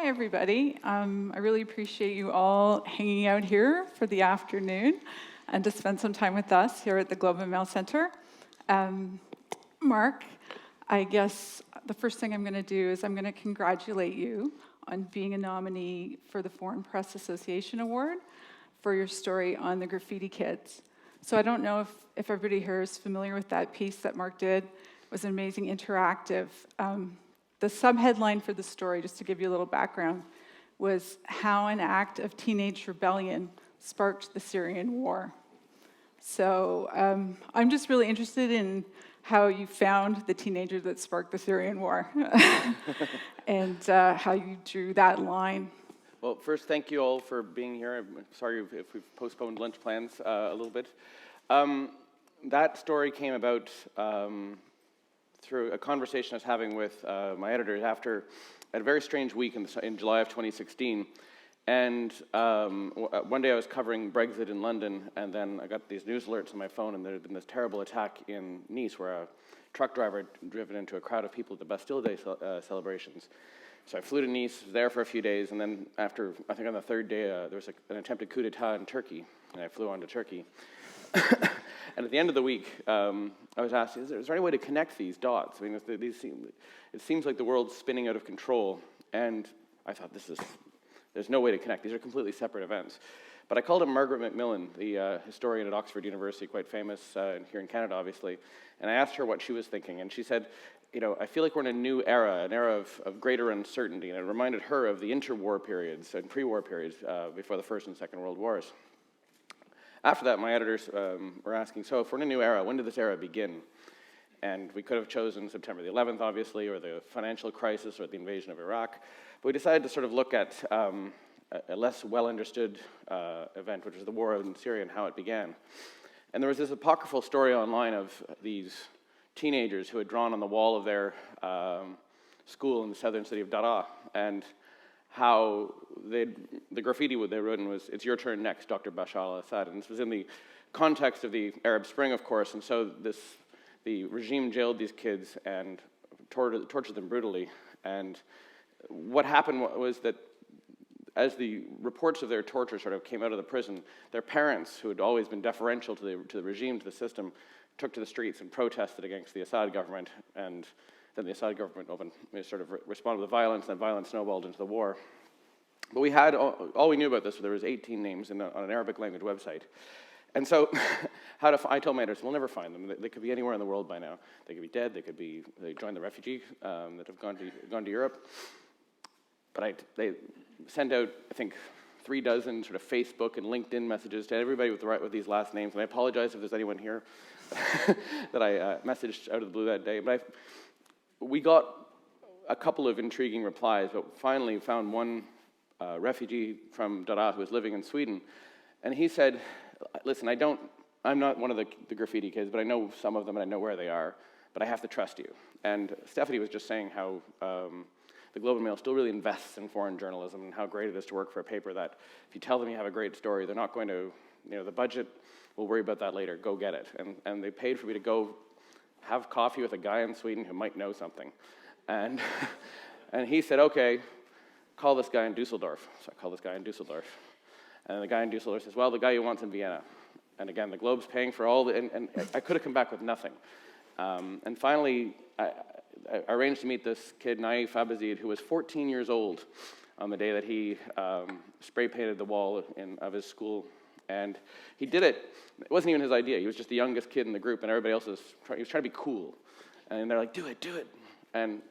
Hi, everybody. I really appreciate you all hanging out here for the afternoon and to spend some time with us here at the Globe and Mail Center. Mark, I guess the first thing I'm going to do is I'm going to congratulate you on being a nominee for the Foreign Press Association Award for your story on the graffiti kids. So I don't know if everybody here is familiar with that piece that Mark did. It was an amazing interactive. The subheadline for the story, just to give you a little background, was how an act of teenage rebellion sparked the Syrian war. So I'm just really interested in how you found the teenager that sparked the Syrian war and how you drew that line. Well, first, thank you all for being here. I'm sorry if we've postponed lunch plans a little bit. That story came about through a conversation I was having with my editors after a very strange week in July of 2016. And one day I was covering Brexit in London, and then I got these news alerts on my phone, and there had been this terrible attack in Nice where a truck driver had driven into a crowd of people at the Bastille Day celebrations. So I flew to Nice, was there for a few days, and then after, I think on the third day, there was an attempted coup d'etat in Turkey, and I flew on to Turkey. And at the end of the week, I was asked, is there any way to connect these dots? I mean, it seems like the world's spinning out of control, and I thought, there's no way to connect. These are completely separate events. But I called up Margaret Macmillan, the historian at Oxford University, quite famous here in Canada, obviously, and I asked her what she was thinking, and she said, I feel like we're in a new era, an era of greater uncertainty, and it reminded her of the interwar periods and pre-war periods before the First and Second World Wars. After that, my editors were asking, so if we're in a new era, when did this era begin? And we could have chosen September the 11th, obviously, or the financial crisis, or the invasion of Iraq. But we decided to sort of look at a less well-understood event, which was the war in Syria and how it began. And there was this apocryphal story online of these teenagers who had drawn on the wall of their school in the southern city of Daraa, and how the graffiti they wrote was, "It's your turn next, Dr. Bashar al-Assad." And this was in the context of the Arab Spring, of course, and so the regime jailed these kids and tortured them brutally. And what happened was that as the reports of their torture sort of came out of the prison, their parents, who had always been deferential to the regime, to the system, took to the streets and protested against the Assad government, and then the Assad government sort of responded with violence, and that violence snowballed into the war. But we had, all we knew about this, there was 18 names on an Arabic language website. And so I told my editors, we'll never find them. They could be anywhere in the world by now. They could be dead, they joined the refugee that have gone to Europe. But they sent out, I think, 3 dozen sort of Facebook and LinkedIn messages to everybody with these last names. And I apologize if there's anyone here that I messaged out of the blue that day. But we got a couple of intriguing replies, but finally found one refugee from Daraa who was living in Sweden. And he said, listen, I'm not one of the graffiti kids, but I know some of them and I know where they are, but I have to trust you. And Stephanie was just saying how the Globe and Mail still really invests in foreign journalism and how great it is to work for a paper that if you tell them you have a great story, they're not going to, the budget, we'll worry about that later, go get it. And they paid for me to go have coffee with a guy in Sweden who might know something. And he said, okay, call this guy in Dusseldorf. So I call this guy in Dusseldorf. And the guy in Dusseldorf says, well, the guy you want's in Vienna. And again, the Globe's paying for all and I could have come back with nothing. And finally, I arranged to meet this kid, Naif Abazid, who was 14 years old on the day that he spray painted the wall of his school. And he did it. It wasn't even his idea. He was just the youngest kid in the group, and everybody else was trying to be cool. And they're like, do it. And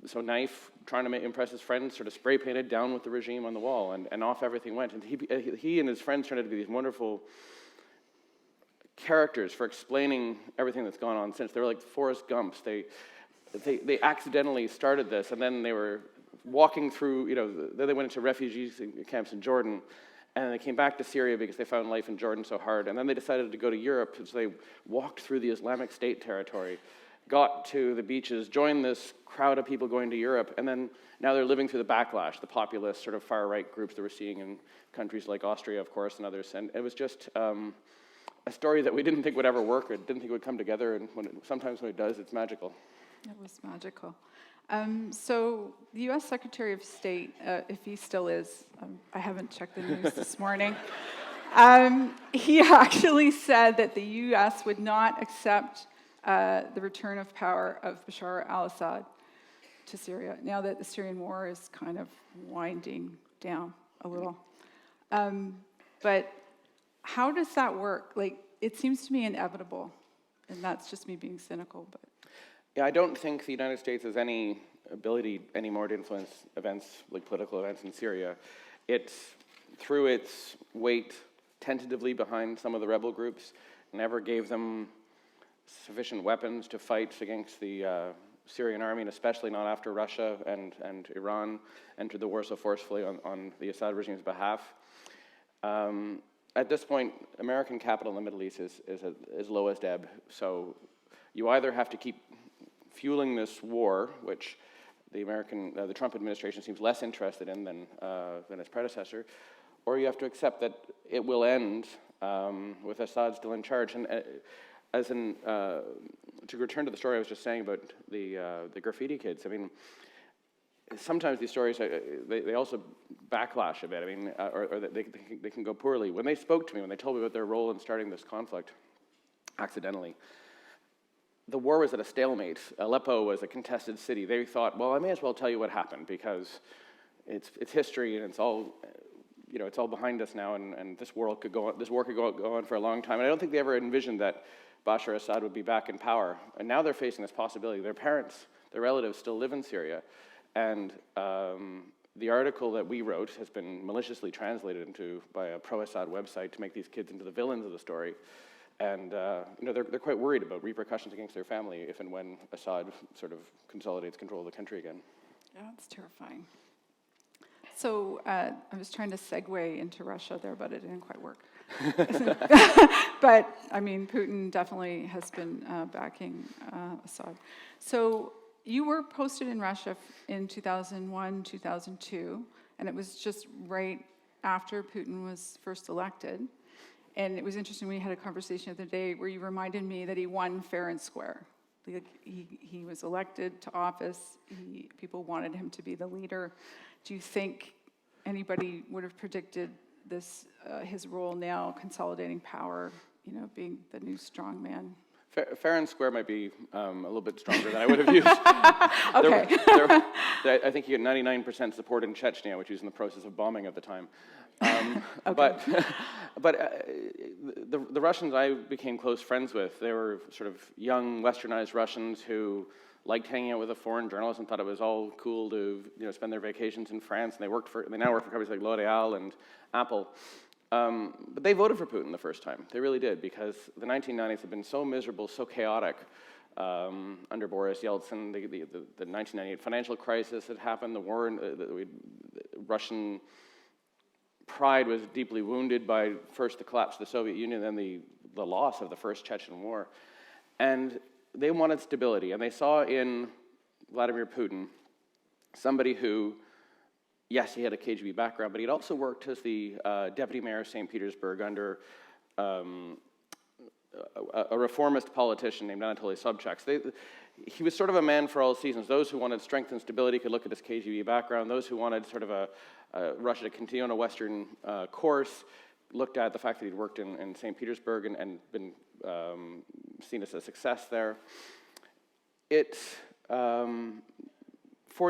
so Naif, trying to impress his friends, sort of spray painted down with the regime on the wall, and off everything went. And he and his friends turned out to be these wonderful characters for explaining everything that's gone on since. They were like Forrest Gumps. They accidentally started this, and then they were walking through, then they went into refugee camps in Jordan, and they came back to Syria because they found life in Jordan so hard, and then they decided to go to Europe, so they walked through the Islamic State territory, got to the beaches, joined this crowd of people going to Europe, and then now they're living through the backlash, the populist sort of far-right groups that we're seeing in countries like Austria, of course, and others. And it was just a story that we didn't think would ever work, or didn't think would come together, and sometimes when it does, it's magical. It was magical. So the U.S. Secretary of State, if he still is, I haven't checked the news this morning, he actually said that the U.S. would not accept the return of power of Bashar al-Assad to Syria, now that the Syrian war is kind of winding down a little. But how does that work? Like, it seems to me inevitable, and that's just me being cynical, but... Yeah, I don't think the United States has any ability anymore to influence events, like political events in Syria. It's, through its weight tentatively behind some of the rebel groups, never gave them sufficient weapons to fight against the Syrian army, and especially not after Russia and Iran entered the war so forcefully on the Assad regime's behalf. At this point, American capital in the Middle East is low as ebb, so you either have to keep fueling this war, which the Trump administration seems less interested in than its predecessor, or you have to accept that it will end with Assad still in charge. And to return to the story I was just saying about the graffiti kids, I mean, sometimes these stories they also backlash a bit. I mean, or they can go poorly. When they spoke to me, when they told me about their role in starting this conflict, accidentally, the war was at a stalemate. Aleppo was a contested city. They thought, well, I may as well tell you what happened because it's history and it's all behind us now, and this war could go on for a long time. And I don't think they ever envisioned that Bashar al-Assad would be back in power. And now they're facing this possibility. Their parents, their relatives still live in Syria. And the article that we wrote has been maliciously translated by a pro-Assad website to make these kids into the villains of the story. And they're quite worried about repercussions against their family if and when Assad sort of consolidates control of the country again. Yeah, it's terrifying. So I was trying to segue into Russia there, but it didn't quite work. But, I mean, Putin definitely has been backing Assad. So you were posted in Russia in 2001, 2002, and it was just right after Putin was first elected. And it was interesting, we had a conversation the other day where you reminded me that he won fair and square. Like, he was elected to office, people wanted him to be the leader. Do you think anybody would have predicted this, his role now, consolidating power, being the new strong man? Fair and square might be a little bit stronger than I would have used. Okay. I think he had 99% support in Chechnya, which he was in the process of bombing at the time. Okay. But the Russians I became close friends with, they were sort of young, westernized Russians who liked hanging out with a foreign journalist and thought it was all cool to spend their vacations in France. And they now work for companies like L'Oreal and Apple. But they voted for Putin the first time. They really did, because the 1990s had been so miserable, so chaotic under Boris Yeltsin. The 1998 financial crisis had happened. The war, Russian pride was deeply wounded by first the collapse of the Soviet Union, then the loss of the first Chechen war. And they wanted stability, and they saw in Vladimir Putin somebody who, yes, he had a KGB background, but he'd also worked as the deputy mayor of St. Petersburg under a reformist politician named Anatoly Sobchak. He was sort of a man for all seasons. Those who wanted strength and stability could look at his KGB background. Those who wanted sort of Russia to continue on a Western course looked at the fact that he'd worked in St. Petersburg and been seen as a success there. 4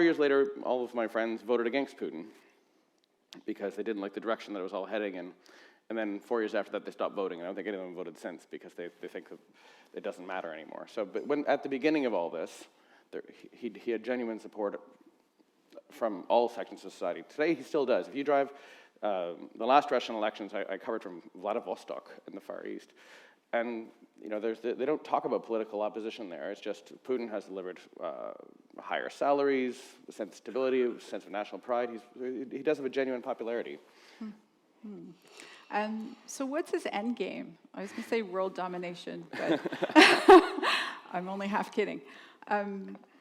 years later, all of my friends voted against Putin because they didn't like the direction that it was all heading in. And then 4 years after that, they stopped voting. And I don't think anyone voted since because they think that it doesn't matter anymore. So, but when at the beginning of all this, he had genuine support from all sections of society. Today, he still does. If you drive the last Russian elections, I covered from Vladivostok in the Far East. And they don't talk about political opposition there. It's just Putin has delivered higher salaries, a sense of stability, a sense of national pride. He does have a genuine popularity. So what's his end game? I was going to say world domination, but I'm only half kidding.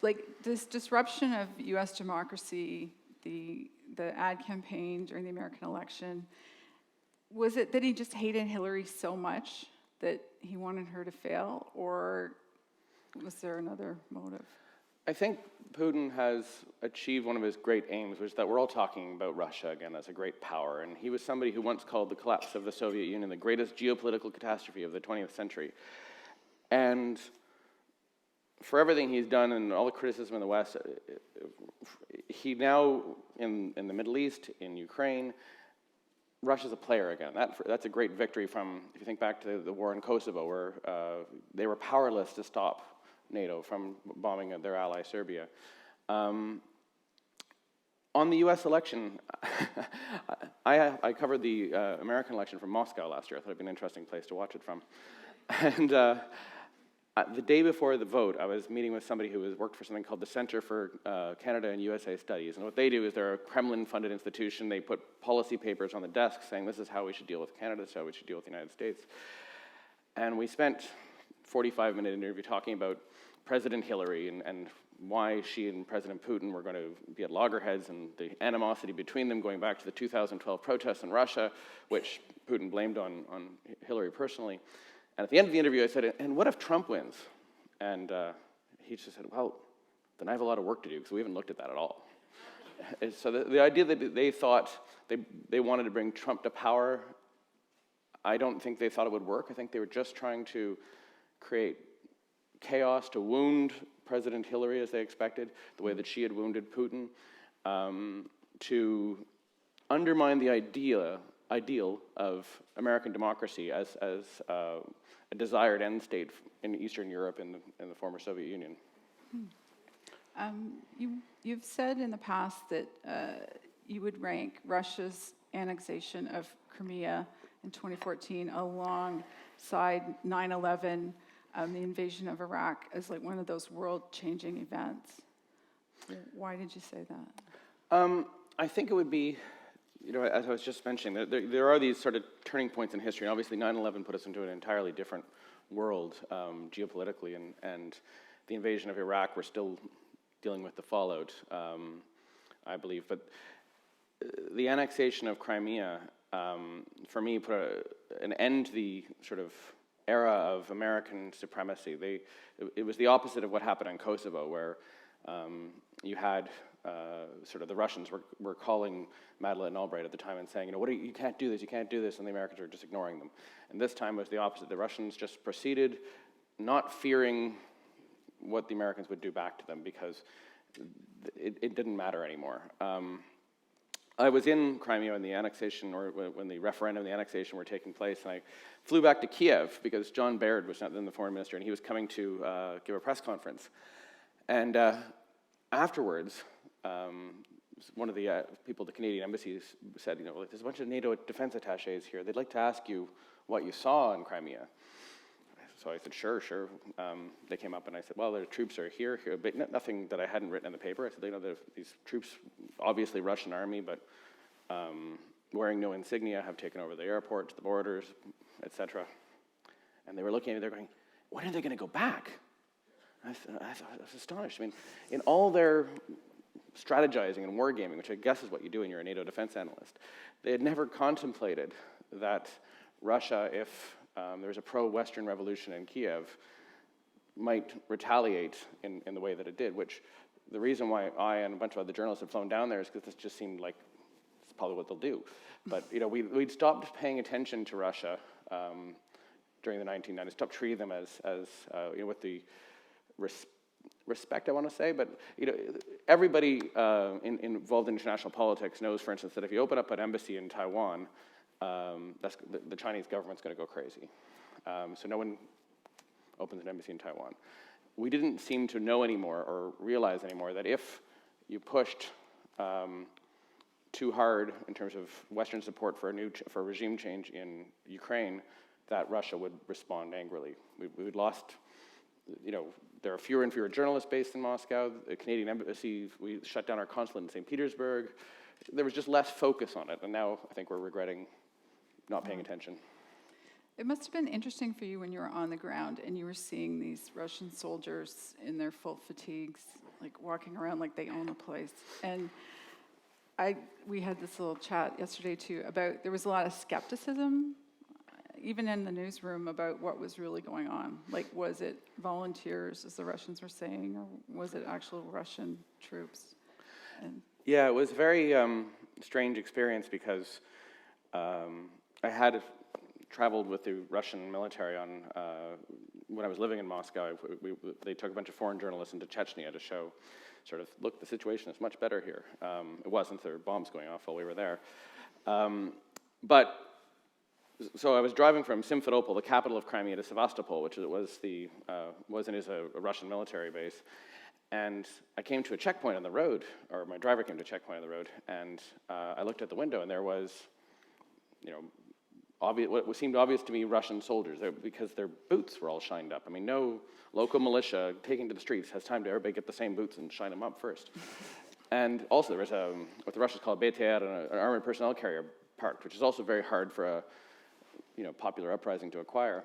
Like this disruption of U.S. democracy, the ad campaign during the American election, was it that he just hated Hillary so much that he wanted her to fail, or was there another motive? I think Putin has achieved one of his great aims, which is that we're all talking about Russia again as a great power. And he was somebody who once called the collapse of the Soviet Union the greatest geopolitical catastrophe of the 20th century. And for everything he's done and all the criticism in the West, he now, in the Middle East, in Ukraine, Russia's a player again. That's a great victory from, if you think back to the war in Kosovo, where they were powerless to stop NATO from bombing their ally Serbia. On the U.S. election, I covered the American election from Moscow last year. I thought it'd be an interesting place to watch it from. And the day before the vote, I was meeting with somebody who has worked for something called the Center for Canada and USA Studies. And what they do is they're a Kremlin-funded institution. They put policy papers on the desk saying this is how we should deal with Canada, this is how we should deal with the United States. And we spent 45-minute interview talking about President Hillary and why she and President Putin were going to be at loggerheads, and the animosity between them going back to the 2012 protests in Russia, which Putin blamed on Hillary personally. And at the end of the interview, I said, and what if Trump wins? And he just said, well, then I have a lot of work to do, because we haven't looked at that at all. So the idea that they thought they wanted to bring Trump to power, I don't think they thought it would work. I think they were just trying to create chaos to wound President Hillary, as they expected, the way that she had wounded Putin, to undermine the ideal of American democracy as a desired end state in Eastern Europe and in the former Soviet Union. You've said in the past that you would rank Russia's annexation of Crimea in 2014 alongside 9/11, the invasion of Iraq, as like one of those world-changing events. Why did you say that? I think it would be, as I was just mentioning, there are these sort of turning points in history. And obviously, 9/11 put us into an entirely different world geopolitically, and the invasion of Iraq, we're still dealing with the fallout, I believe. But the annexation of Crimea, for me, put an end to the sort of era of American supremacy. It was the opposite of what happened in Kosovo, where you had sort of the Russians were calling Madeleine Albright at the time and saying, you can't do this, and the Americans were just ignoring them. And this time was the opposite. The Russians just proceeded, not fearing what the Americans would do back to them, because it didn't matter anymore. I was in Crimea when the annexation, or when the referendum and the annexation were taking place, and I flew back to Kiev because John Baird was then the foreign minister, and he was coming to give a press conference. And afterwards, one of the people at the Canadian embassy said, there's a bunch of NATO defense attaches here. They'd like to ask you what you saw in Crimea. So I said, sure. They came up and I said, well, their troops are here, but nothing that I hadn't written in the paper. I said, these troops, obviously Russian army, but wearing no insignia, have taken over the airport, the borders, etc. And they were looking at me, they're going, when are they going to go back? I was astonished. I mean, in all their strategizing and wargaming, which I guess is what you do when you're a NATO defense analyst, they had never contemplated that Russia, if there was a pro-Western revolution in Kiev, might retaliate in the way that it did, which the reason why I and a bunch of other journalists have flown down there is because this just seemed like it's probably what they'll do. But we'd stopped paying attention to Russia during the 1990s, stopped treating them as with the respect, I want to say, but everybody involved in international politics knows, for instance, that if you open up an embassy in Taiwan, the Chinese government's going to go crazy. So no one opens an embassy in Taiwan. We didn't seem to know anymore or realize anymore that if you pushed too hard in terms of Western support for a regime change in Ukraine, that Russia would respond angrily. We'd lost, there are fewer and fewer journalists based in Moscow. The Canadian embassy, we shut down our consulate in St. Petersburg. There was just less focus on it, and now I think we're regretting not paying attention. It must have been interesting for you when you were on the ground and you were seeing these Russian soldiers in their full fatigues, like walking around like they own the place. And we had this little chat yesterday too about there was a lot of skepticism, even in the newsroom, about what was really going on. Like, was it volunteers, as the Russians were saying, or was it actual Russian troops? And Yeah, it was a very strange experience because I had traveled with the Russian military on when I was living in Moscow. They took a bunch of foreign journalists into Chechnya to show, sort of, look, the situation is much better here. It wasn't. There were bombs going off while we were there. So I was driving from Simferopol, the capital of Crimea, to Sevastopol, which was and is a Russian military base. And I came to a checkpoint on the road, or my driver came to a checkpoint on the road, and I looked at the window, and there was, what seemed obvious to me, Russian soldiers, because their boots were all shined up. I mean, no local militia taking to the streets has time to everybody get the same boots and shine them up first. And also there was what the Russians call BTR, an armored personnel carrier parked, which is also very hard for a popular uprising to acquire.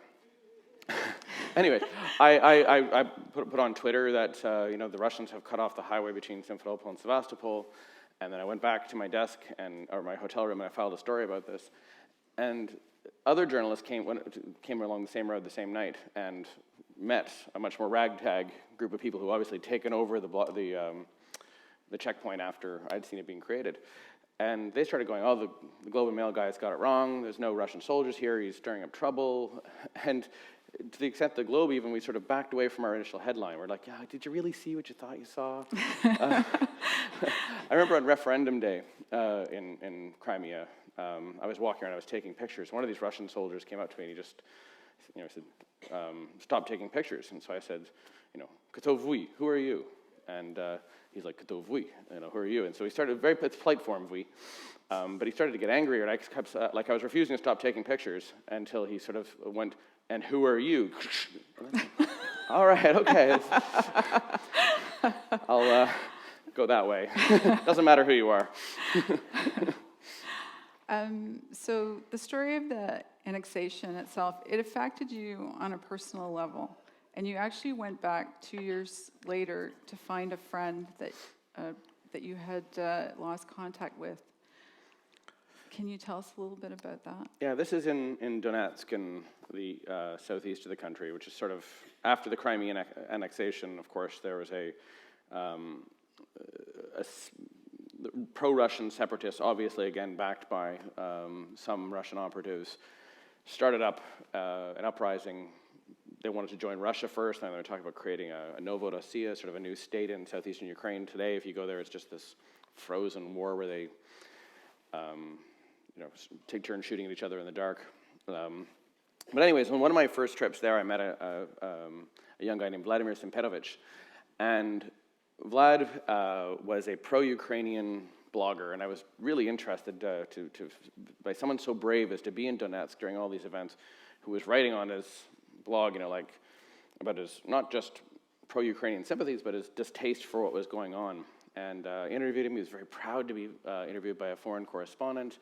Anyway, I put on Twitter that the Russians have cut off the highway between Simferopol and Sevastopol, and then I went back to my desk or my hotel room, and I filed a story about this. And other journalists came along the same road the same night and met a much more ragtag group of people who obviously taken over the checkpoint after I'd seen it being created. And they started going, oh, the Globe and Mail guy's got it wrong. There's no Russian soldiers here. He's stirring up trouble. And to the extent the Globe even, we sort of backed away from our initial headline. We're like, yeah, did you really see what you thought you saw? I remember on referendum day in Crimea, I was walking around, I was taking pictures. One of these Russian soldiers came up to me and he just said, stop taking pictures. And so I said, Kto vous? Who are you? And he's like, Kto vous? Who are you? And so he started, it's polite form, vous. But he started to get angrier, and I kept, I was refusing to stop taking pictures until he sort of went, and who are you? All right, okay. I'll go that way. Doesn't matter who you are. So the story of the annexation itself, it affected you on a personal level. And you actually went back 2 years later to find a friend that you had lost contact with. Can you tell us a little bit about that? Yeah, this is in Donetsk, in the southeast of the country, which is sort of, after the Crimean annexation, of course, there was a pro-Russian separatists, obviously, again, backed by some Russian operatives, started up an uprising. They wanted to join Russia first, and they were talking about creating a Novorossiya, sort of a new state in southeastern Ukraine. Today, if you go there, it's just this frozen war where they take turns shooting at each other in the dark. But anyways, on one of my first trips there, I met a young guy named Vladimir Simperovich. And Vlad was a pro-Ukrainian blogger, and I was really interested by someone so brave as to be in Donetsk during all these events, who was writing on his blog, about his, not just pro-Ukrainian sympathies, but his distaste for what was going on. And interviewed him. He was very proud to be interviewed by a foreign correspondent.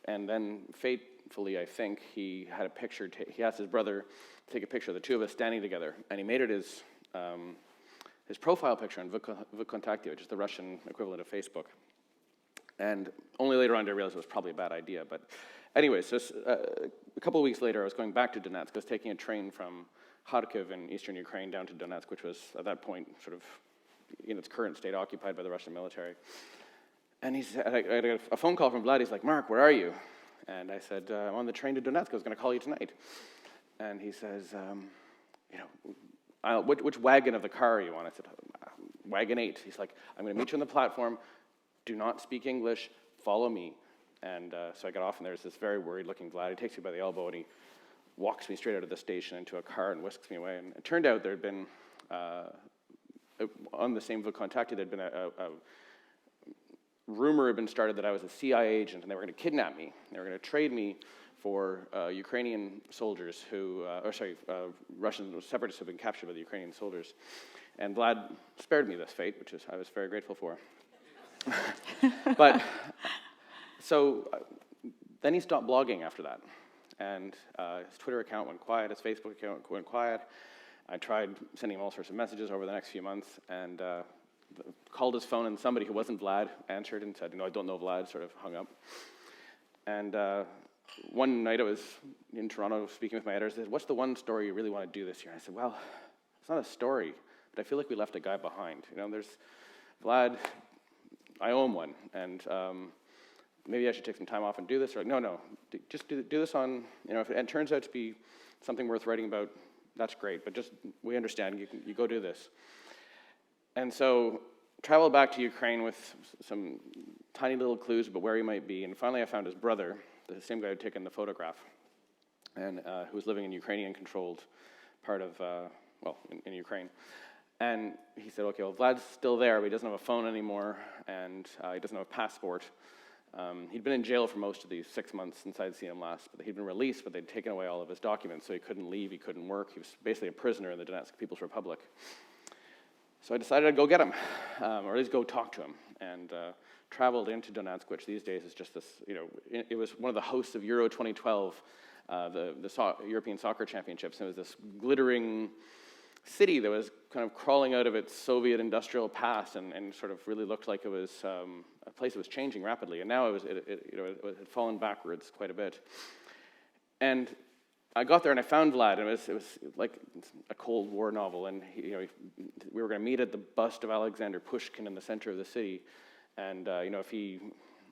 And then, fatefully, I think, he had a picture, he asked his brother to take a picture of the two of us standing together, and he made it his profile picture on VKontakte, which is the Russian equivalent of Facebook. And only later on did I realize it was probably a bad idea. But anyway, so a couple of weeks later, I was going back to Donetsk. I was taking a train from Kharkiv in eastern Ukraine down to Donetsk, which was, at that point, sort of in its current state, occupied by the Russian military. And he said, I got a phone call from Vlad. He's like, Mark, where are you? And I said, I'm on the train to Donetsk. I was going to call you tonight. And he says, which wagon of the car are you on? I said, wagon 8. He's like, I'm going to meet you on the platform. Do not speak English. Follow me. And so I got off, and there's this very worried-looking Vlad. He takes me by the elbow, and he walks me straight out of the station into a car and whisks me away. And it turned out there had been, on the same VKontakte, there had been a rumor had been started that I was a CIA agent, and they were going to kidnap me. They were going to trade me for Ukrainian soldiers Russian separatists who had been captured by the Ukrainian soldiers. And Vlad spared me this fate, which I was very grateful for. But so then he stopped blogging after that, and his Twitter account went quiet, his Facebook account went quiet. I tried sending him all sorts of messages over the next few months, and called his phone, and somebody who wasn't Vlad answered and said, I don't know Vlad, sort of hung up. And one night I was in Toronto speaking with my editors. They said, "What's the one story you really want to do this year?" And I said, "Well, it's not a story, but I feel like we left a guy behind. There's Vlad. I owe him one, and maybe I should take some time off and do this." Or no, just do this on. If it turns out to be something worth writing about, that's great. But we understand. You go do this. And so traveled back to Ukraine with some tiny little clues about where he might be, and finally I found his brother, the same guy who had taken the photograph, and who was living in Ukrainian-controlled part of, in Ukraine. And he said, "Okay, well, Vlad's still there, but he doesn't have a phone anymore, and he doesn't have a passport." He'd been in jail for most of these 6 months since I'd seen him last, but he'd been released, but they'd taken away all of his documents, so he couldn't leave, he couldn't work. He was basically a prisoner in the Donetsk People's Republic. So I decided I'd go get him, or at least go talk to him, and traveled into Donetsk, which these days is just this, it was one of the hosts of Euro 2012, the European Soccer Championships, and it was this glittering city that was kind of crawling out of its Soviet industrial past and sort of really looked like it was a place that was changing rapidly, and now it had fallen backwards quite a bit. And I got there and I found Vlad, and it was like a Cold War novel, and we were going to meet at the bust of Alexander Pushkin in the center of the city, and if he,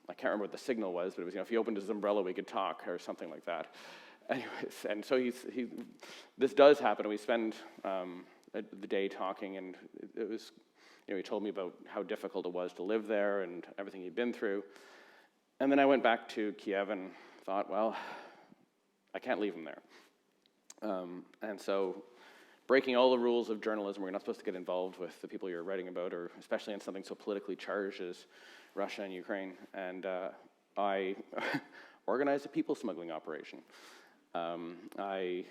I can't remember what the signal was, but it was, if he opened his umbrella we could talk, or something like that. Anyways, and so this does happen, and we spend the day talking, and it was, he told me about how difficult it was to live there and everything he'd been through. And then I went back to Kiev and thought, well, I can't leave him there. And so, breaking all the rules of journalism, we're not supposed to get involved with the people you're writing about, or especially in something so politically charged as Russia and Ukraine. And I organized a people smuggling operation. I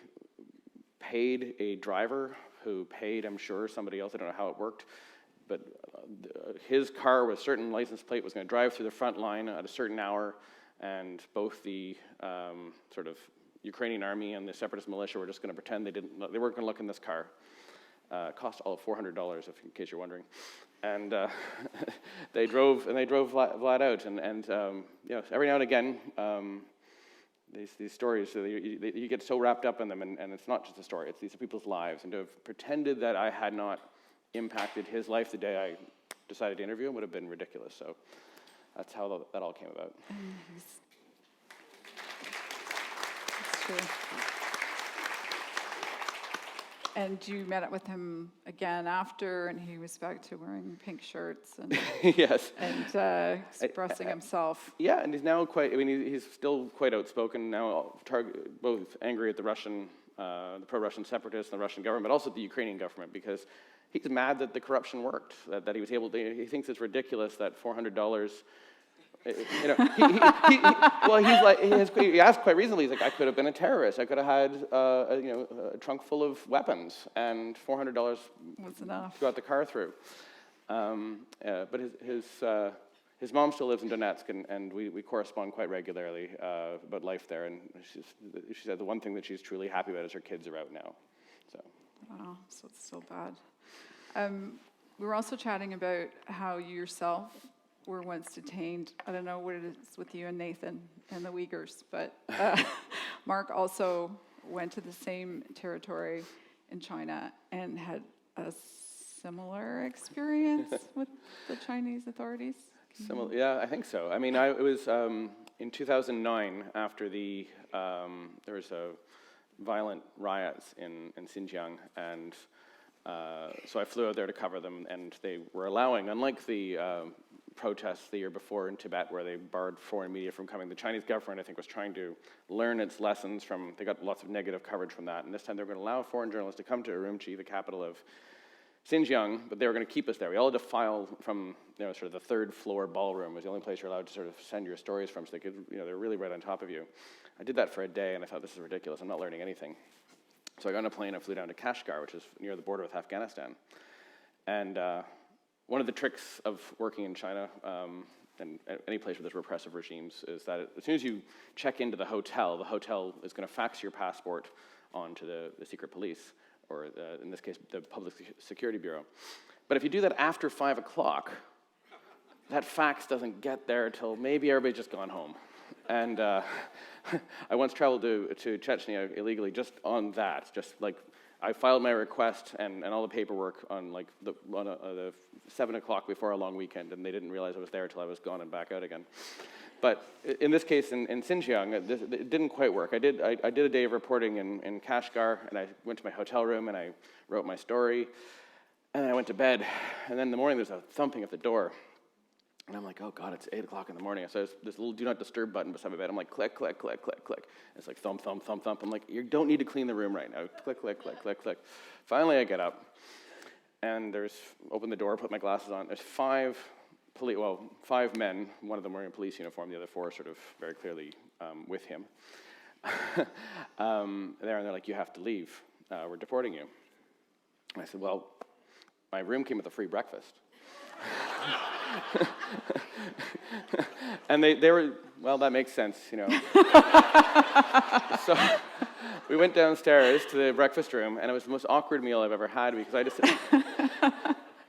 paid a driver who paid, I'm sure, somebody else. I don't know how it worked, but his car with a certain license plate was going to drive through the front line at a certain hour, and both the sort of Ukrainian army and the separatist militia were just going to pretend they weren't going to look in this car. Cost all of $400, in case you're wondering. And they drove Vlad out, and every now and again. These stories, so you get so wrapped up in them, and it's not just a story, it's these are people's lives. And to have pretended that I had not impacted his life the day I decided to interview him would have been ridiculous. So that's how that all came about. That's true. And you met up with him again after, and he was back to wearing pink shirts and yes, and expressing himself. Yeah, and he's now he's still quite outspoken now, both angry at the pro-Russian separatists and the Russian government, but also the Ukrainian government, because he's mad that the corruption worked, that he was able to. He thinks it's ridiculous that $400. He asked quite reasonably. He's like, I could have been a terrorist. I could have had a trunk full of weapons, and $400 was enough to got the car through. But his mom still lives in Donetsk, and we correspond quite regularly about life there. And she said the one thing that she's truly happy about is her kids are out now. So. Wow, so it's still bad. We were also chatting about how you yourself were once detained. I don't know what it is with you and Nathan and the Uyghurs, but Mark also went to the same territory in China and had a similar experience with the Chinese authorities. Similar, yeah, I think so. I mean, it was in 2009 after there was a violent riots in Xinjiang, and so I flew out there to cover them, and they were allowing, unlike the protests the year before in Tibet where they barred foreign media from coming, the Chinese government, I think, was trying to learn its lessons from, they got lots of negative coverage from that, and this time they were going to allow foreign journalists to come to Urumqi, the capital of Xinjiang, but they were going to keep us there. We all had to file from, sort of the third floor ballroom was the only place you're allowed to sort of send your stories from, so they could, they're really right on top of you. I did that for a day, and I thought, this is ridiculous, I'm not learning anything. So I got on a plane and flew down to Kashgar, which is near the border with Afghanistan. And one of the tricks of working in China, and any place where there's repressive regimes, is that as soon as you check into the hotel is going to fax your passport on to the secret police, or in this case, the Public Security Bureau. But if you do that after 5 o'clock, that fax doesn't get there till maybe everybody's just gone home. And I once traveled to Chechnya illegally just on that. Just like I filed my request and all the paperwork on like the 7 o'clock before a long weekend, and they didn't realize I was there until I was gone and back out again. But in this case, in Xinjiang, it didn't quite work. I did a day of reporting in Kashgar, and I went to my hotel room and I wrote my story, and then I went to bed. And then in the morning, there's a thumping at the door. And I'm like, oh God, it's 8 o'clock in the morning. So there's this little do not disturb button beside my bed. I'm like, click, click, click, click, click. And it's like thump, thump, thump, thump. I'm like, you don't need to clean the room right now. Click, click, click, click, click. Finally, I get up, and open the door, put my glasses on. There's five men, one of them wearing a police uniform, the other four sort of very clearly with him. There, and they're like, you have to leave. We're deporting you. And I said, well, my room came with a free breakfast. And they were, well, that makes sense, you know. So we went downstairs to the breakfast room, and it was the most awkward meal I've ever had because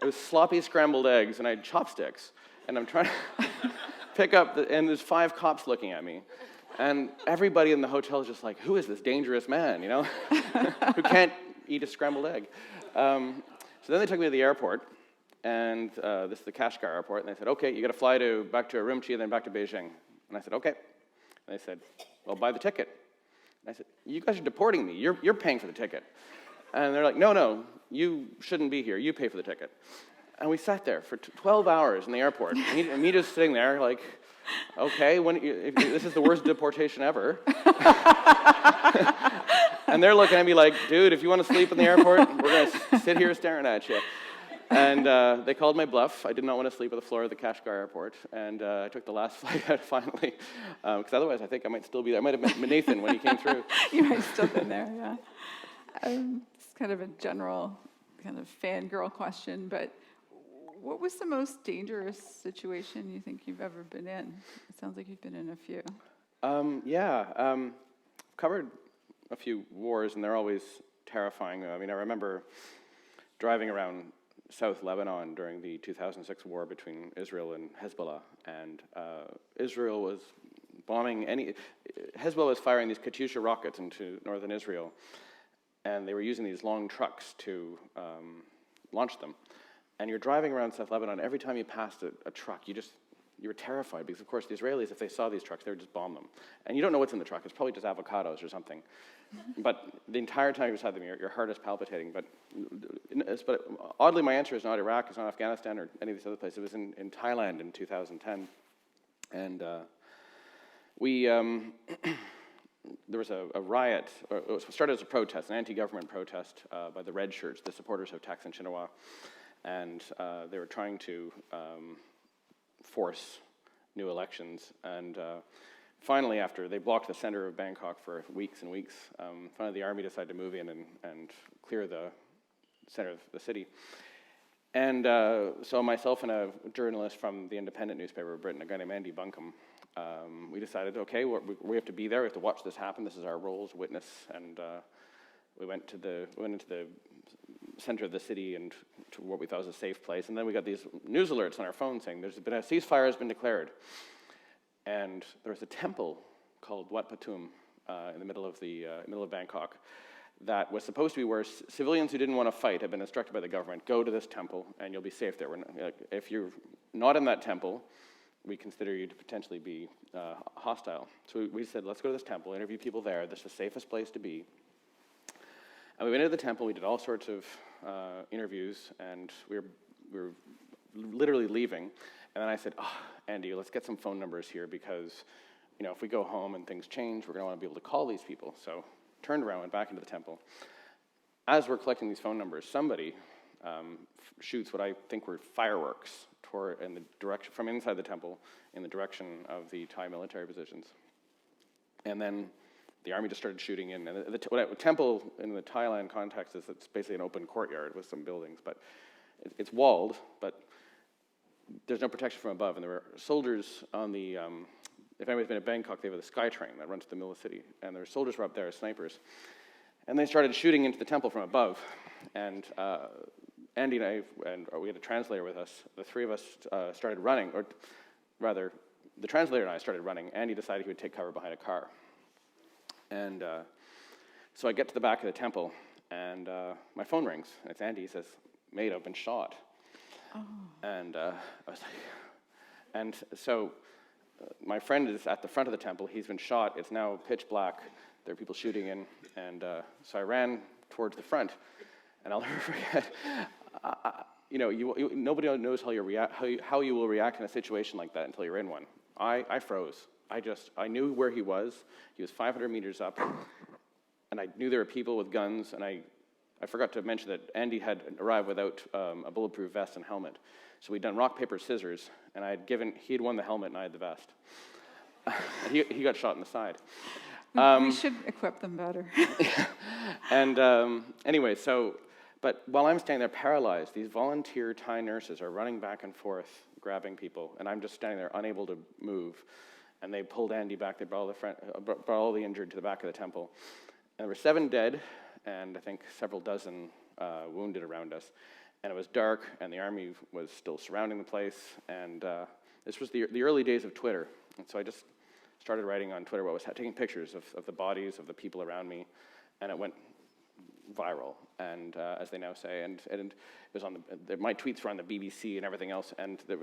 it was sloppy scrambled eggs, and I had chopsticks, and I'm trying to pick up, and there's 5 cops looking at me, and everybody in the hotel is just like, who is this dangerous man, you know, who can't eat a scrambled egg? So then they took me to the airport, and this is the Kashgar airport, and they said, okay, you got to fly back to Urumqi and then back to Beijing. And I said, okay. And they said, well, buy the ticket. And I said, you guys are deporting me. You're paying for the ticket. And they're like, no, you shouldn't be here. You pay for the ticket. And we sat there for 12 hours in the airport. And me just sitting there like, okay, if this is the worst deportation ever. And they're looking at me like, dude, if you want to sleep in the airport, we're going to sit here staring at you. And they called my bluff. I did not want to sleep on the floor of the Kashgar airport. And I took the last flight out finally. Because otherwise, I think I might still be there. I might have met Nathan when he came through. You might have still been there, yeah. It's kind of a general kind of fangirl question, but what was the most dangerous situation you think you've ever been in? It sounds like you've been in a few. I've covered a few wars, and they're always terrifying. I mean, I remember driving around South Lebanon during the 2006 war between Israel and Hezbollah, and Israel was bombing Hezbollah was firing these Katyusha rockets into northern Israel, and they were using these long trucks to launch them. And you're driving around South Lebanon, every time you passed a truck, you were terrified, because of course the Israelis, if they saw these trucks, they would just bomb them. And you don't know what's in the truck, it's probably just avocados or something. But the entire time you're beside them, your heart is palpitating. But oddly, my answer is not Iraq, it's not Afghanistan, or any of these other places. It was in Thailand in 2010. And there was a riot, or it started as a protest, an anti-government protest by the Red Shirts, the supporters of Thaksin Shinawatra. And they were trying to force new elections. And finally, after they blocked the center of Bangkok for weeks and weeks, finally the army decided to move in and clear the center of the city. And so myself and a journalist from the independent newspaper of Britain, a guy named Andy Buncombe, we decided, okay, we have to be there, we have to watch this happen, this is our role as witness. And we went into the center of the city and to what we thought was a safe place. And then we got these news alerts on our phone saying there's been a ceasefire has been declared. And there was a temple called Wat Patum in the middle of Bangkok that was supposed to be where civilians who didn't want to fight had been instructed by the government, go to this temple and you'll be safe there. If you're not in that temple, we consider you to potentially be hostile. So we said, let's go to this temple, interview people there. This is the safest place to be. And we went into the temple, we did all sorts of interviews, and we were literally leaving. And then I said, Andy, let's get some phone numbers here because, if we go home and things change, we're going to want to be able to call these people. So turned around, went back into the temple. As we're collecting these phone numbers, somebody shoots what I think were fireworks in the direction from inside the temple in the direction of the Thai military positions. And then the army just started shooting in. And the temple in the Thailand context is it's basically an open courtyard with some buildings, but it's walled, but there's no protection from above. And there were soldiers on the, if anybody's been to Bangkok, they have the SkyTrain that runs to the middle of the city. And there were soldiers were up there as snipers. And they started shooting into the temple from above. And Andy and I, and we had a translator with us, the three of us started running, or rather, the translator and I started running. Andy decided he would take cover behind a car. And so I get to the back of the temple, and my phone rings. And it's Andy. He says, "Mate, I've been shot." Oh. And I was like, and so my friend is at the front of the temple. He's been shot. It's now pitch black. There are people shooting in. And so I ran towards the front. And I'll never forget, nobody knows how you will react in a situation like that until you're in one. I froze. I knew where he was. He was 500 meters up, and I knew there were people with guns, and I forgot to mention that Andy had arrived without a bulletproof vest and helmet. So we'd done rock, paper, scissors, and he had won the helmet, and I had the vest. And he got shot in the side. We should equip them better. And anyway, but while I'm standing there paralyzed, these volunteer Thai nurses are running back and forth, grabbing people, and I'm just standing there unable to move. And they pulled Andy back. They brought all the injured to the back of the temple. And there were 7 dead, and I think several dozen wounded around us. And it was dark, and the army was still surrounding the place. And this was the early days of Twitter. And so I just started writing on Twitter taking pictures of the bodies of the people around me, and it went viral, and as they now say, and it was on my tweets were on the BBC and everything else, and there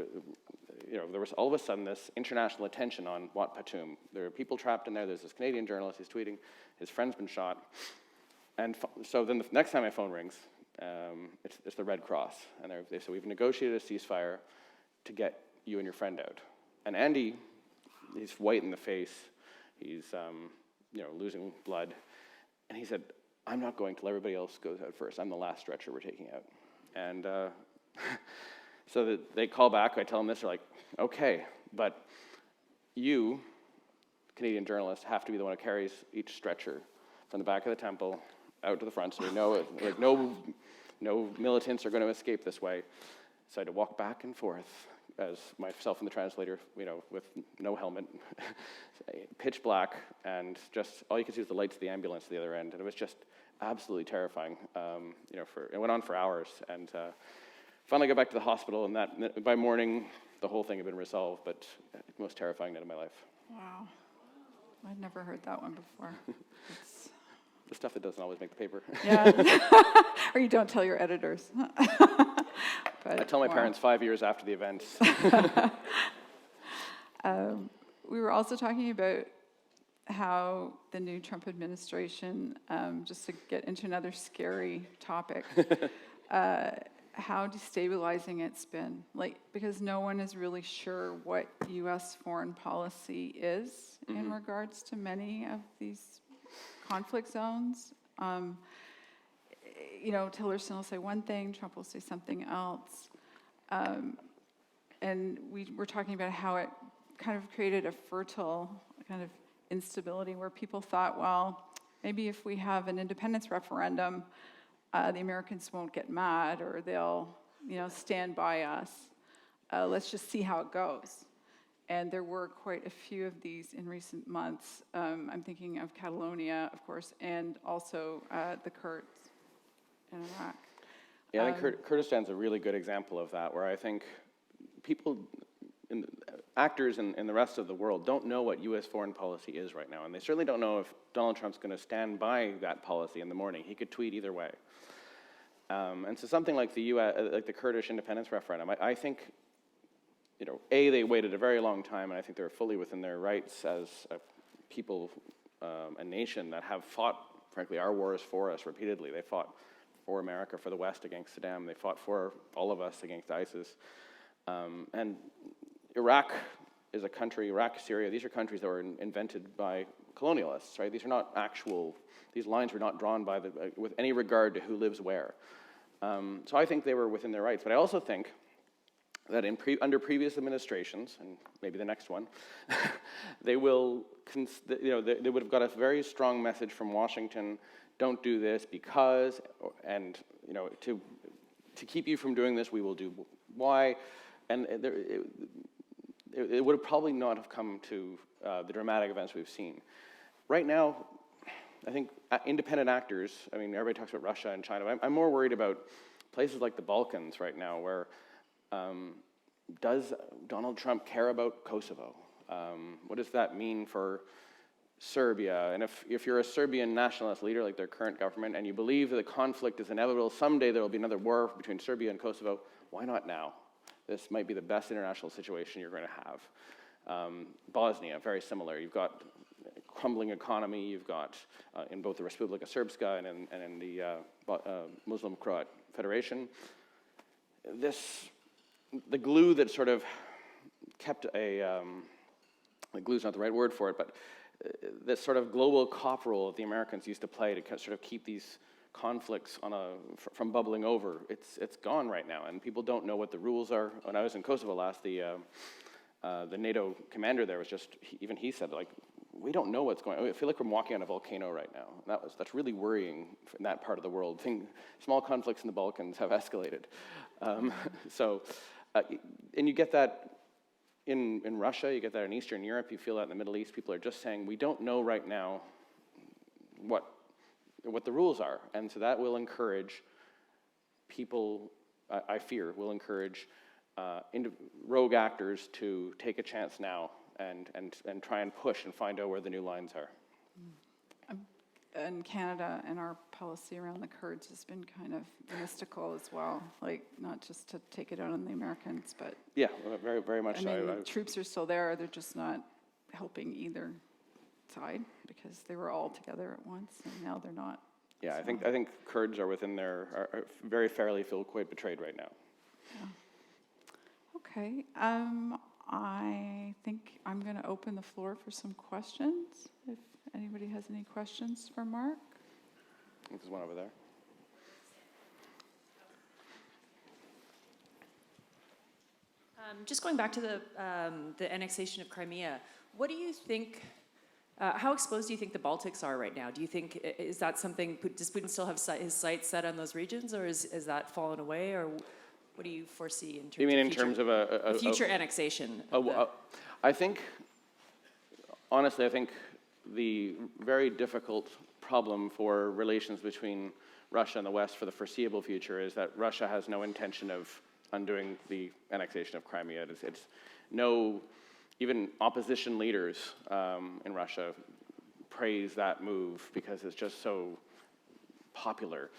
was all of a sudden this international attention on Wat Patum. There are people trapped in there. There's this Canadian journalist. He's tweeting. His friend's been shot, and so then the next time my phone rings, it's the Red Cross, and they say we've negotiated a ceasefire to get you and your friend out. And Andy, he's white in the face. He's losing blood, and he said, "I'm not going till everybody else goes out first. I'm the last stretcher we're taking out." And so they call back. I tell them this. They're like, "Okay, but you, Canadian journalists, have to be the one who carries each stretcher from the back of the temple out to the front, so we know no militants are going to escape this way." So I had to walk back and forth as myself and the translator, with no helmet, pitch black, and just all you could see was the lights of the ambulance at the other end, and it was just absolutely terrifying. It went on for hours, and finally got back to the hospital, and that by morning the whole thing had been resolved. But the most terrifying night of my life. Wow, I'd never heard that one before. It's the stuff that doesn't always make the paper. Yeah, or you don't tell your editors. But, I tell my parents 5 years after the event. We were also talking about how the new Trump administration, just to get into another scary topic, how destabilizing it's been. Because no one is really sure what U.S. foreign policy is in regards to many of these conflict zones. Tillerson will say one thing, Trump will say something else. And we were talking about how it kind of created a fertile kind of instability where people thought, well, maybe if we have an independence referendum, the Americans won't get mad or they'll, stand by us. Let's just see how it goes. And there were quite a few of these in recent months. I'm thinking of Catalonia, of course, and also the Kurds in Iraq. Yeah, I think Kurdistan's a really good example of that, where I think people, actors in the rest of the world don't know what U.S. foreign policy is right now, and they certainly don't know if Donald Trump's going to stand by that policy in the morning. He could tweet either way. And so something like the U.S., like the Kurdish independence referendum, I think, they waited a very long time, and I think they're fully within their rights as a people, a nation that have fought, frankly, our wars for us repeatedly. They fought for America, for the West against Saddam. They fought for all of us against ISIS. And Iraq is a country, Iraq, Syria, these are countries that were invented by colonialists, right? These lines were not drawn with any regard to who lives where. So I think they were within their rights. But I also think that under previous administrations, and maybe the next one, they would have got a very strong message from Washington: don't do this because, and to keep you from doing this, we will do Y, and it would have probably not have come to the dramatic events we've seen. Right now, I think independent actors, everybody talks about Russia and China, I'm more worried about places like the Balkans right now, where does Donald Trump care about Kosovo? What does that mean for Serbia? And if you're a Serbian nationalist leader like their current government and you believe that the conflict is inevitable, someday there will be another war between Serbia and Kosovo, why not now? This might be the best international situation you're going to have. Bosnia, very similar. You've got a crumbling economy. You've got, in both the Republika Srpska and in the Muslim Croat Federation, the glue that sort of kept the glue's not the right word for it, but this sort of global cop role that the Americans used to play to sort of keep these conflicts from bubbling over, it's gone right now, and people don't know what the rules are. When I was in Kosovo last, the NATO commander there was even he said, like, we don't know what's going on. I feel like we're walking on a volcano right now. That's really worrying in that part of the world. Small conflicts in the Balkans have escalated. And you get that in Russia, you get that in Eastern Europe, you feel that in the Middle East. People are just saying, we don't know right now what the rules are. And so that will encourage people, I fear, will encourage rogue actors to take a chance now and try and push and find out where the new lines are. And Canada and our policy around the Kurds has been kind of mystical as well, like not just to take it out on the Americans, but yeah, very, very much so. I mean, the troops are still there. They're just not helping either side because they were all together at once, and now they're not. Yeah, so. I think Kurds are are very fairly feel quite betrayed right now. Yeah. Okay. I think I'm going to open the floor for some questions. If anybody has any questions for Mark. I think there's one over there. Just going back to the annexation of Crimea, what do you think, how exposed do you think the Baltics are right now? Do you think, is that something, does Putin still have his sights set on those regions, or is that fallen away, or what do you foresee in terms you mean of in terms of a future annexation? I think, honestly, I think the very difficult problem for relations between Russia and the West for the foreseeable future is that Russia has no intention of undoing the annexation of Crimea. It's no, even opposition leaders in Russia praise that move because it's just so popular.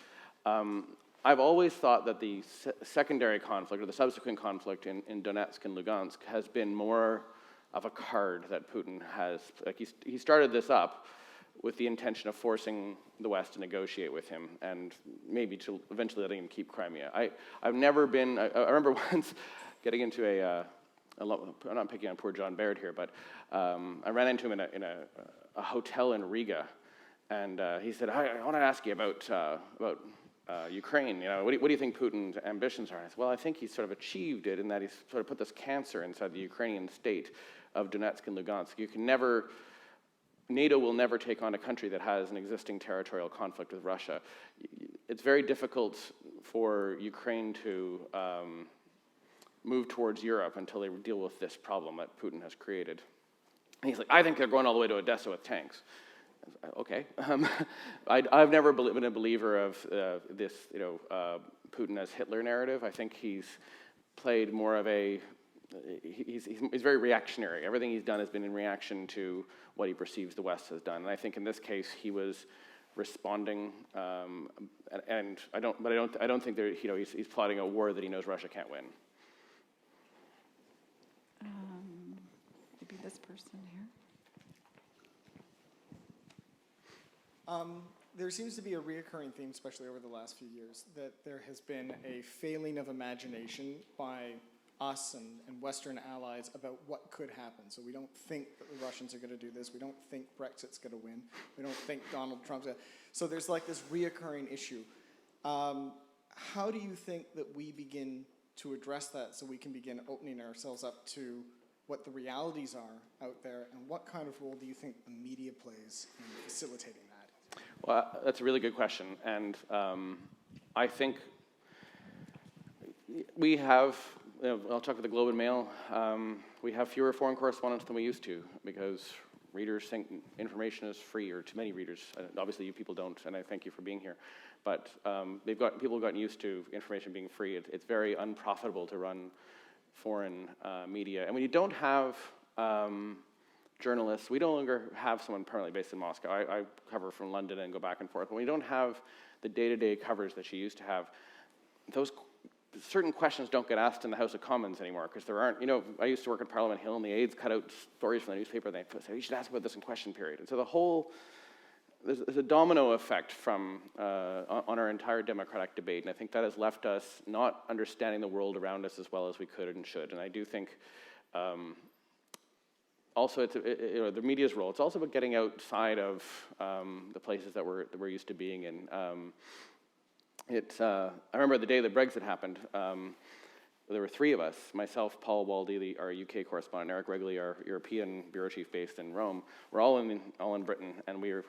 I've always thought that the secondary conflict or the subsequent conflict in Donetsk and Lugansk has been more of a card that Putin has. Like he started this up with the intention of forcing the West to negotiate with him and maybe to eventually letting him keep Crimea. I've never been, I remember once getting into I'm not picking on poor John Baird here, but I ran into him in a hotel in Riga, and he said, I want to ask you about Ukraine. You know, what do you think Putin's ambitions are? And I said, well, I think he's sort of achieved it in that he's sort of put this cancer inside the Ukrainian state of Donetsk and Lugansk. NATO will never take on a country that has an existing territorial conflict with Russia. It's very difficult for Ukraine to move towards Europe until they deal with this problem that Putin has created. And he's like, I think they're going all the way to Odessa with tanks. Okay. I've never been a believer of this, Putin as Hitler narrative. I think he's played more of he's very reactionary. Everything he's done has been in reaction to what he perceives the West has done. And I think in this case he was responding, and I don't think that he's plotting a war that he knows Russia can't win. Maybe this person here. There seems to be a reoccurring theme, especially over the last few years, that there has been a failing of imagination by us and Western allies about what could happen. So we don't think that the Russians are going to do this. We don't think Brexit's going to win. We don't think Donald Trump's going to. So there's like this reoccurring issue. How do you think that we begin to address that so we can begin opening ourselves up to what the realities are out there, and what kind of role do you think the media plays in facilitating that? Well, that's a really good question, and I think we have, I'll talk with the Globe and Mail, we have fewer foreign correspondents than we used to because readers think information is free, or too many readers. Obviously you people don't, and I thank you for being here. But people have gotten used to information being free. It's very unprofitable to run foreign media. And when you don't have journalists. We no longer have someone permanently based in Moscow. I cover from London and go back and forth. But we don't have the day-to-day coverage that you used to have. Those certain questions don't get asked in the House of Commons anymore because there aren't, I used to work in Parliament Hill and the aides cut out stories from the newspaper and they say, you should ask about this in question period. And so there's a domino effect from, on our entire democratic debate, and I think that has left us not understanding the world around us as well as we could and should. And I do think also the media's role, it's also about getting outside of the places that we're used to being in. I remember the day that Brexit happened, there were three of us, myself, Paul Waldy, our UK correspondent, Eric Wrigley, our European bureau chief based in Rome. We're all in Britain, and we were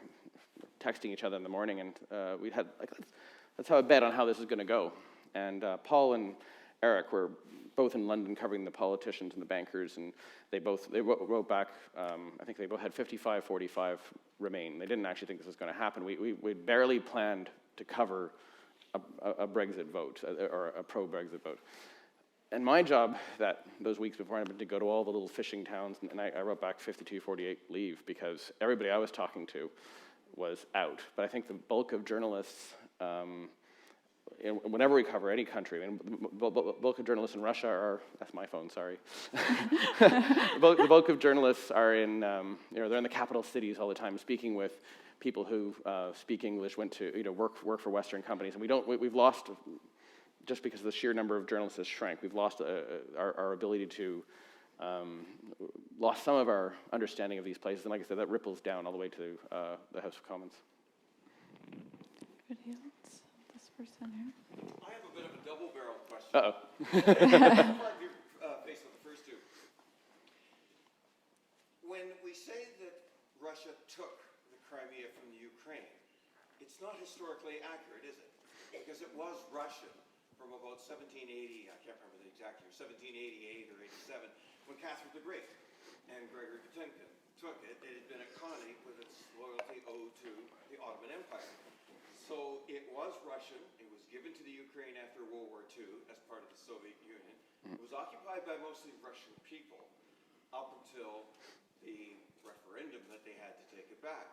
texting each other in the morning, and we had, let's have a bet on how this is going to go. And Paul and Eric were both in London covering the politicians and the bankers, and they wrote back, I think they both had 55-45 Remain. They didn't actually think this was going to happen. We barely planned to cover a Brexit vote, or a pro-Brexit vote. And my job those weeks before, I'd been to go to all the little fishing towns, and I wrote back 52-48 leave, because everybody I was talking to was out. But I think the bulk of journalists, whenever we cover any country, the bulk of journalists in Russia are, that's my phone, sorry. The bulk of journalists are they're in the capital cities all the time, speaking with people who speak English, went to work for Western companies, and we've lost, just because the sheer number of journalists has shrank, we've lost our ability to lost some of our understanding of these places, and like I said, that ripples down all the way to the House of Commons. Anybody else? This person here. I have a bit of a double-barreled question. Uh-oh. Based on the first two. When we say that Russia took the Crimea from the Ukraine, it's not historically accurate, is it? Because it was Russian from about 1780, I can't remember the exact year, 1788 or 87, when Catherine the Great and Gregory Potemkin took it. It had been a colony with its loyalty owed to the Ottoman Empire. So it was Russian. It was given to the Ukraine after World War II as part of the Soviet Union. It was occupied by mostly Russian people up until the referendum that they had to take it back.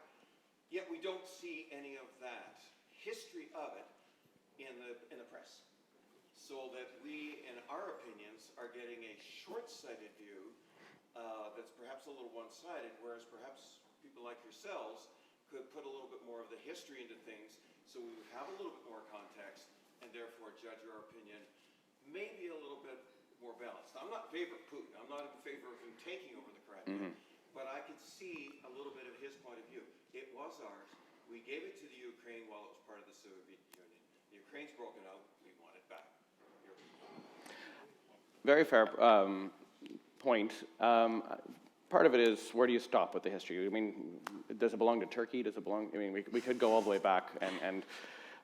Yet we don't see any of that history of it in the press. So that we, in our opinions, are getting a short-sighted view that's perhaps a little one-sided, whereas perhaps people like yourselves could put a little bit more of the history into things so we would have a little bit more context and therefore judge our opinion maybe a little bit more balanced. I'm not in favor of Putin. I'm not in favor of him taking over the Crimea. But I could see a little bit of his point of view. It was ours. We gave it to the Ukraine while it was part of the Soviet Union. The Ukraine's broken out. We want it back. Very fair point. Part of it is, where do you stop with the history? I mean, does it belong to Turkey? Does it belong? I mean, we could go all the way back and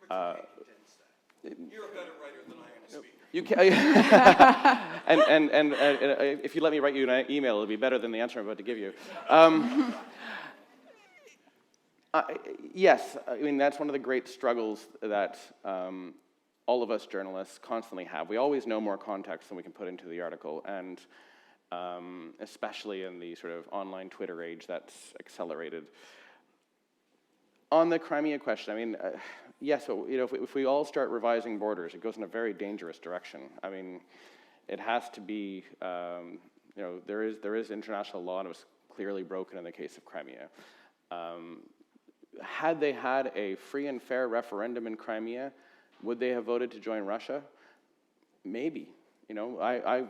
You're a better writer than I am a speaker. you can, and if you let me write you an email, it'll be better than the answer I'm about to give you. Yes, I mean, that's one of the great struggles that all of us journalists constantly have. We always know more context than we can put into the article, and especially in the sort of online Twitter age that's accelerated. On the Crimea question, I mean, yes, if we all start revising borders, it goes in a very dangerous direction. I mean, it has to be, there is international law, and it was clearly broken in the case of Crimea. Had they had a free and fair referendum in Crimea, would they have voted to join Russia? Maybe. I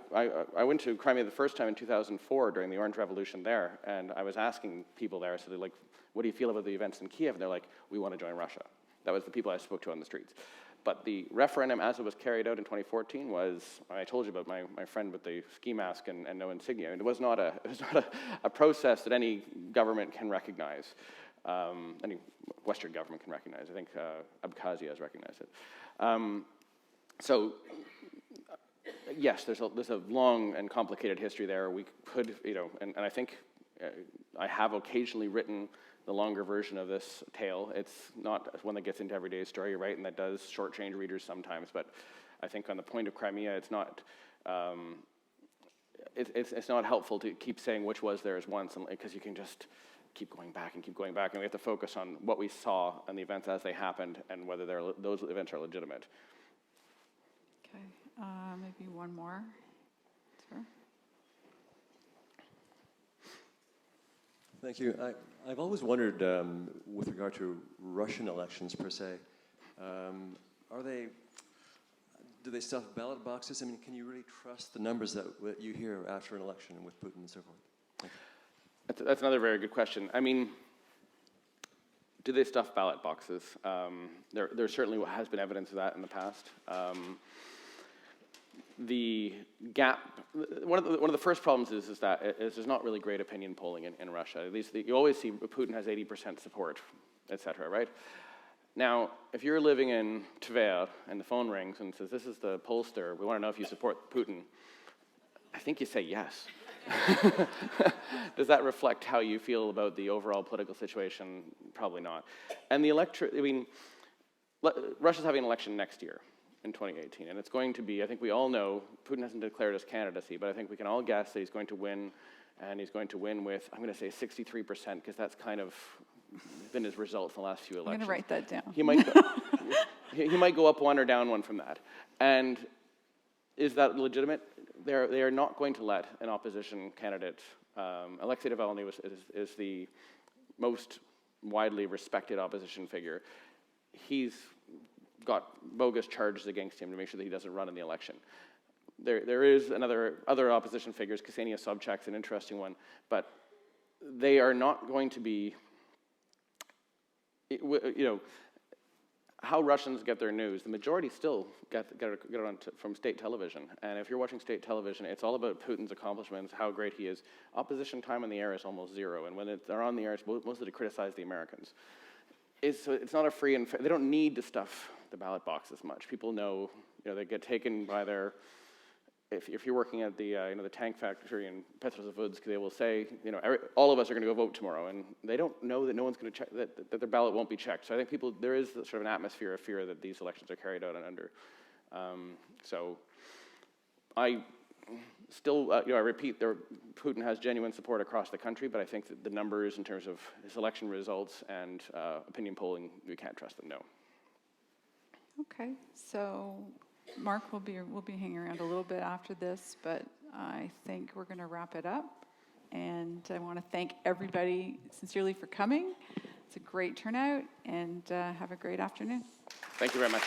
went to Crimea the first time in 2004 during the Orange Revolution there, and I was asking people there, so they're like, what do you feel about the events in Kiev? And they're like, we want to join Russia. That was the people I spoke to on the streets. But the referendum as it was carried out in 2014 was, I told you about my friend with the ski mask and no insignia. I mean, it was not a process that any government can recognize, any Western government can recognize. I think Abkhazia has recognized it. So, yes, there's a long and complicated history there. We could, and I think I have occasionally written the longer version of this tale. It's not one that gets into everyday story, right, and that does shortchange readers sometimes, but I think on the point of Crimea, it's not, it's not helpful to keep saying which was theirs once, because you can just keep going back, and we have to focus on what we saw and the events as they happened and whether those events are legitimate. Okay, maybe one more. Sir? Thank you. I've always wondered, with regard to Russian elections per se, do they stuff ballot boxes? I mean, can you really trust the numbers that you hear after an election with Putin and so forth? Thank you. That's another very good question. I mean, do they stuff ballot boxes? There certainly has been evidence of that in the past. The gap, one of the first problems is that there's not really great opinion polling in Russia. At least you always see Putin has 80% support, et cetera, right? Now, if you're living in Tver and the phone rings and says, this is the pollster, we want to know if you support Putin, I think you say yes. Does that reflect how you feel about the overall political situation? Probably not. And the Russia's having an election next year in 2018, and it's going to be, I think we all know, Putin hasn't declared his candidacy, but I think we can all guess that he's going to win, and he's going to win with, I'm going to say 63%, because that's kind of been his result for the last few elections. I'm going to write that down. He might go, he might go up one or down one from that. And is that legitimate? They are not going to let an opposition candidate. Alexei Navalny is the most widely respected opposition figure. He's got bogus charges against him to make sure that he doesn't run in the election. There is other opposition figures. Ksenia Sobchak's an interesting one, but they are not going to be. How Russians get their news, the majority still get it from state television. And if you're watching state television, it's all about Putin's accomplishments, how great he is. Opposition time on the air is almost zero. And when they're on the air, it's mostly to criticize the Americans. It's not a free and fair, they don't need to stuff the ballot box as much. People know, they get taken by their, if you're working at the the tank factory in Petrozavodsk, they will say, all of us are going to go vote tomorrow, and they don't know that no one's going to check, that their ballot won't be checked. So I think there is sort of an atmosphere of fear that these elections are carried out and under. So I still, I repeat, Putin has genuine support across the country, but I think that the numbers in terms of his election results and opinion polling, we can't trust them, no. Okay, so Mark will be hanging around a little bit after this, but I think we're going to wrap it up. And I want to thank everybody sincerely for coming. It's a great turnout, and have a great afternoon. Thank you very much.